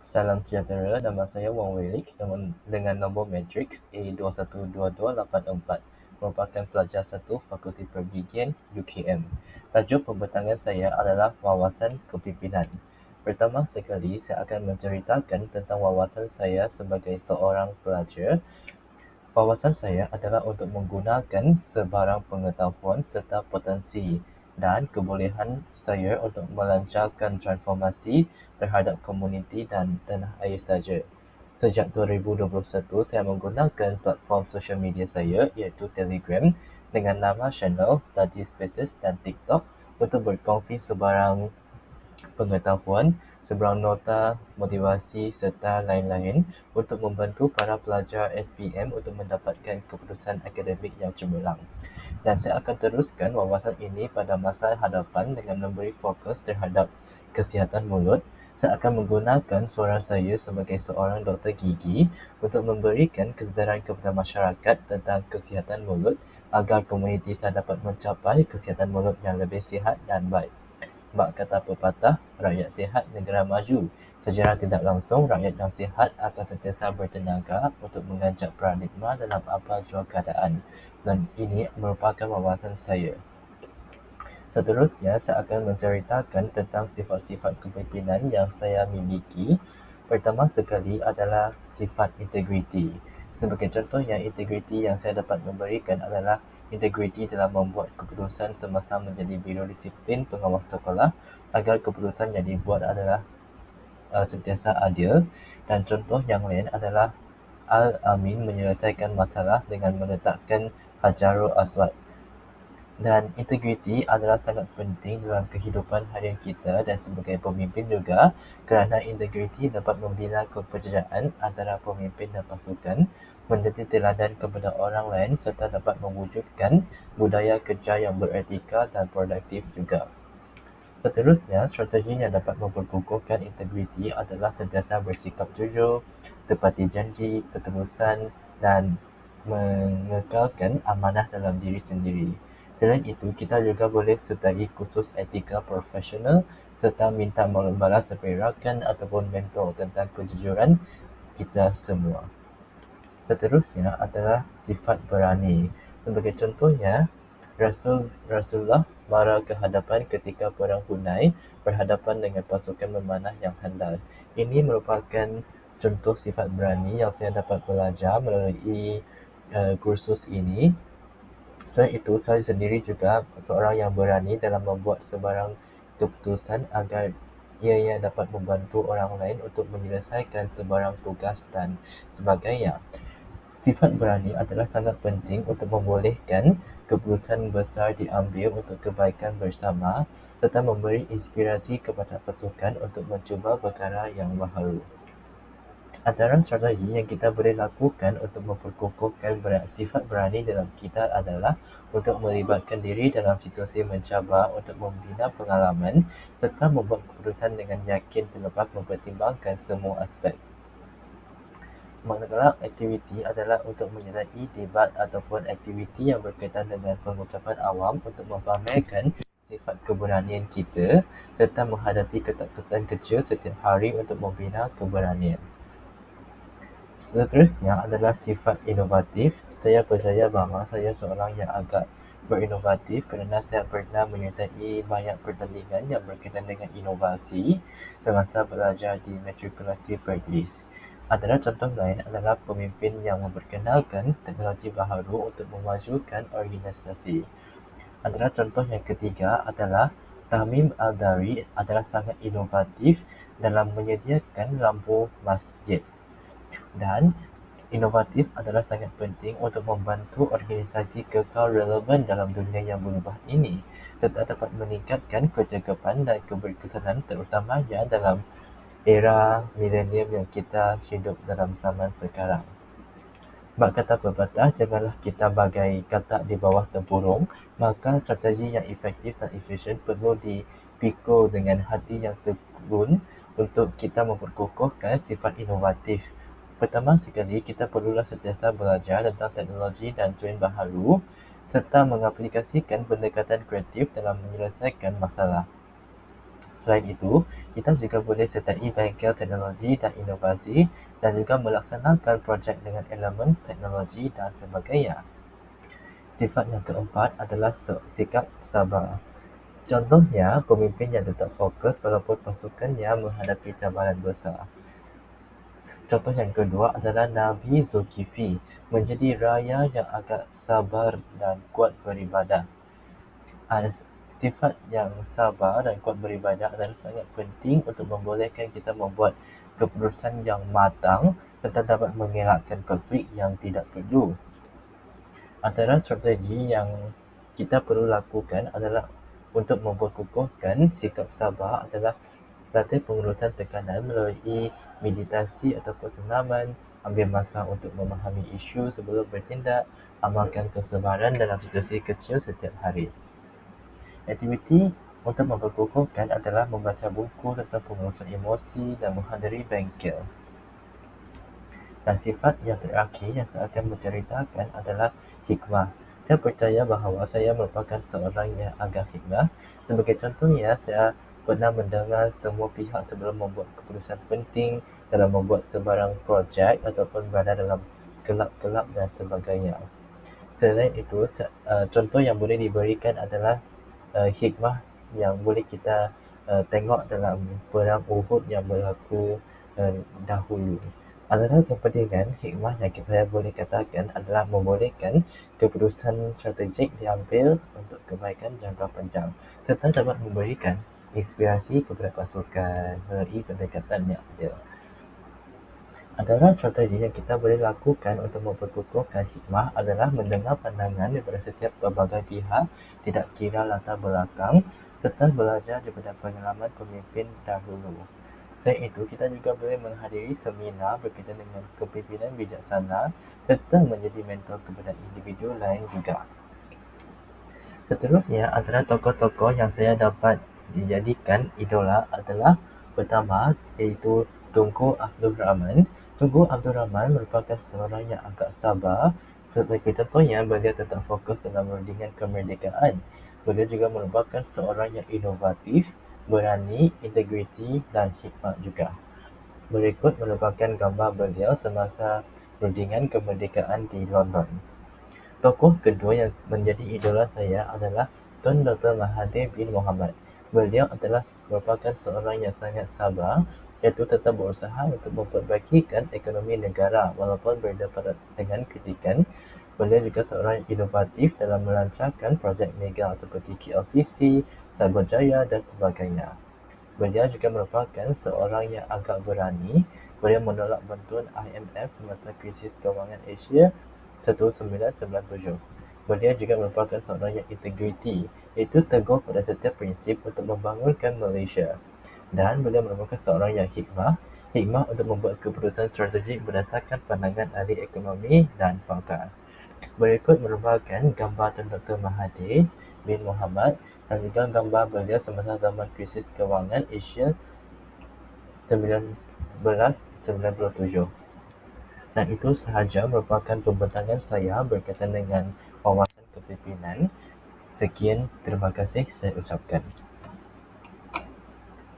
Salam sejahtera, nama saya Wong Welik dengan nombor matriks A212284, merupakan pelajar 1 Fakulti Perbijian UKM. Tajuk pembintangan saya adalah wawasan kepimpinan. Pertama sekali, saya akan menceritakan tentang wawasan saya sebagai seorang pelajar. Wawasan saya adalah untuk menggunakan sebarang pengetahuan serta potensi dan kebolehan saya untuk melancarkan transformasi terhadap komuniti dan tanah air saja. Sejak 2021, saya menggunakan platform sosial media saya iaitu Telegram dengan nama channel Study Spaces dan TikTok untuk berkongsi sebarang pengetahuan, sebarang nota, motivasi serta lain-lain untuk membantu para pelajar SPM untuk mendapatkan keputusan akademik yang cemerlang. Dan saya akan teruskan wawasan ini pada masa hadapan dengan memberi fokus terhadap kesihatan mulut. Saya akan menggunakan suara saya sebagai seorang doktor gigi untuk memberikan kesedaran kepada masyarakat tentang kesihatan mulut agar komuniti saya dapat mencapai kesihatan mulut yang lebih sihat dan baik. Bak kata pepatah, rakyat sihat negara maju. Secara tidak langsung, rakyat yang sihat akan sentiasa bertenaga untuk mengajak paradigma dalam apa jua keadaan. Dan ini merupakan wawasan saya. Seterusnya, saya akan menceritakan tentang sifat-sifat kepimpinan yang saya miliki. Pertama sekali adalah sifat integriti. Sebagai contohnya, integriti yang saya dapat memberikan adalah integriti dalam membuat keputusan semasa menjadi biro disiplin pengawas sekolah agar keputusan yang dibuat adalah sentiasa adil. Dan contoh yang lain adalah Al-Amin menyelesaikan masalah dengan meletakkan Hajarul Aswad. Dan integriti adalah sangat penting dalam kehidupan harian kita dan sebagai pemimpin juga, kerana integriti dapat membina kepercayaan antara pemimpin dan pasukan, menjadi teladan kepada orang lain serta dapat mewujudkan budaya kerja yang beretika dan produktif juga. Seterusnya, strategi yang dapat memperkukuhkan integriti adalah sentiasa bersikap jujur, tepati janji, keterusan, dan mengekalkan amanah dalam diri sendiri. Selain itu, kita juga boleh sertai kursus etika profesional serta minta balas daripada rakan ataupun mentor tentang kejujuran kita semua. Seterusnya adalah sifat berani. Sebagai contohnya, Rasulullah mara ke hadapan ketika perang Hunain berhadapan dengan pasukan memanah yang handal. Ini merupakan contoh sifat berani yang saya dapat belajar melalui kursus ini. Selain itu, saya sendiri juga seorang yang berani dalam membuat sebarang keputusan agar ianya dapat membantu orang lain untuk menyelesaikan sebarang tugas dan sebagainya. Sifat berani adalah sangat penting untuk membolehkan keputusan besar diambil untuk kebaikan bersama serta memberi inspirasi kepada pasukan untuk mencuba perkara yang baharu. Antara strategi yang kita boleh lakukan untuk memperkukuhkan sifat berani dalam kita adalah untuk melibatkan diri dalam situasi mencabar untuk membina pengalaman serta membuat keputusan dengan yakin selepas mempertimbangkan semua aspek. Manakala aktiviti adalah untuk menyertai debat ataupun aktiviti yang berkaitan dengan pengucapan awam untuk memamerkan sifat keberanian kita serta menghadapi ketakutan kecil setiap hari untuk membina keberanian. Seterusnya adalah sifat inovatif. Saya percaya bahawa saya seorang yang agak berinovatif kerana saya pernah menyertai banyak pertandingan yang berkaitan dengan inovasi semasa belajar di matrikulasi Perlis. Antara contoh lain adalah pemimpin yang memperkenalkan teknologi baharu untuk memajukan organisasi. Antara contoh yang ketiga adalah Tamim Al-Dari adalah sangat inovatif dalam menyediakan lampu masjid. Dan inovatif adalah sangat penting untuk membantu organisasi kekal relevan dalam dunia yang berubah ini serta dapat meningkatkan kecekapan dan keberkesanan terutamanya dalam era milenium yang kita hidup dalam zaman sekarang. Bak kata pepatah, janganlah kita bagai katak di bawah tempurung, maka strategi yang efektif dan efisien perlu dipikul dengan hati yang tekun untuk kita memperkukuhkan sifat inovatif. Pertama sekali, kita perlulah sentiasa belajar tentang teknologi dan trend baharu serta mengaplikasikan pendekatan kreatif dalam menyelesaikan masalah. Selain itu, kita juga boleh sertai bengkel teknologi dan inovasi dan juga melaksanakan projek dengan elemen teknologi dan sebagainya. Sifat yang keempat adalah sikap sabar. Contohnya, pemimpin yang tetap fokus walaupun pasukannya menghadapi cabaran besar. Contoh yang kedua adalah Nabi Zulkifli, menjadi raja yang agak sabar dan kuat beribadah. Sifat yang sabar dan kuat beribadah adalah sangat penting untuk membolehkan kita membuat keputusan yang matang serta dapat mengelakkan konflik yang tidak perlu. Antara strategi yang kita perlu lakukan adalah untuk memperkukuhkan sikap sabar adalah latih pengurusan tekanan melalui meditasi ataupun senaman, ambil masa untuk memahami isu sebelum bertindak, amalkan kesabaran dalam situasi kecil setiap hari. Aktiviti untuk memperkukuhkan adalah membaca buku tentang pengurusan emosi dan menghadiri bengkel. Dan sifat yang terakhir yang saya akan menceritakan adalah hikmah. Saya percaya bahawa saya merupakan seorang yang agak hikmah. Sebagai contohnya, saya pernah mendengar semua pihak sebelum membuat keputusan penting dalam membuat sebarang projek ataupun berada dalam kelab-kelab dan sebagainya. Selain itu, contoh yang boleh diberikan adalah hikmah yang boleh kita tengok dalam perang Uhud yang berlaku dahulu. Antara kepentingan hikmah yang saya boleh katakan adalah membolehkan keputusan strategik diambil untuk kebaikan jangka panjang serta dapat memberikan inspirasi kepada pasukan melalui pendekatan yang adil. Antara strategi yang kita boleh lakukan untuk memperkukuhkan hikmah adalah mendengar pandangan daripada setiap pelbagai pihak, tidak kira latar belakang, serta belajar daripada pengalaman pemimpin dahulu. Selain itu, kita juga boleh menghadiri seminar berkaitan dengan kepimpinan bijaksana serta menjadi mentor kepada individu lain juga. Seterusnya, antara tokoh-tokoh yang saya dapat dijadikan idola adalah pertama, iaitu Tunku Abdul Rahman. Tunku Abdul Rahman merupakan seorang yang agak sabar. Sebagai contohnya, beliau tetap fokus dalam rundingan kemerdekaan. Beliau juga merupakan seorang yang inovatif, berani, integriti dan hikmat juga. Berikut merupakan gambar beliau semasa rundingan kemerdekaan di London. Tokoh kedua yang menjadi idola saya adalah Tun Dr. Mahathir bin Mohamad. Beliau adalah merupakan seorang yang sangat sabar, iaitu tetap berusaha untuk memperbaikikan ekonomi negara walaupun berdepan dengan kritikan. Beliau juga seorang yang inovatif dalam melancarkan projek mega seperti KLCC, Cyberjaya dan sebagainya. Beliau juga merupakan seorang yang agak berani. Beliau menolak bantuan IMF semasa krisis kewangan Asia 1997. Beliau juga merupakan seorang yang integriti, iaitu teguh pada setiap prinsip untuk membangunkan Malaysia. Dan beliau merupakan seorang yang hikmah untuk membuat keputusan strategik berdasarkan pandangan ahli ekonomi dan pakar. Berikut merupakan gambar Tun Dr. Mahathir bin Mohamad dan juga gambar beliau semasa zaman krisis kewangan Asia 1997. Dan itu sahaja merupakan pembentangan saya berkaitan dengan wawasan kepimpinan. Sekian, terima kasih saya ucapkan.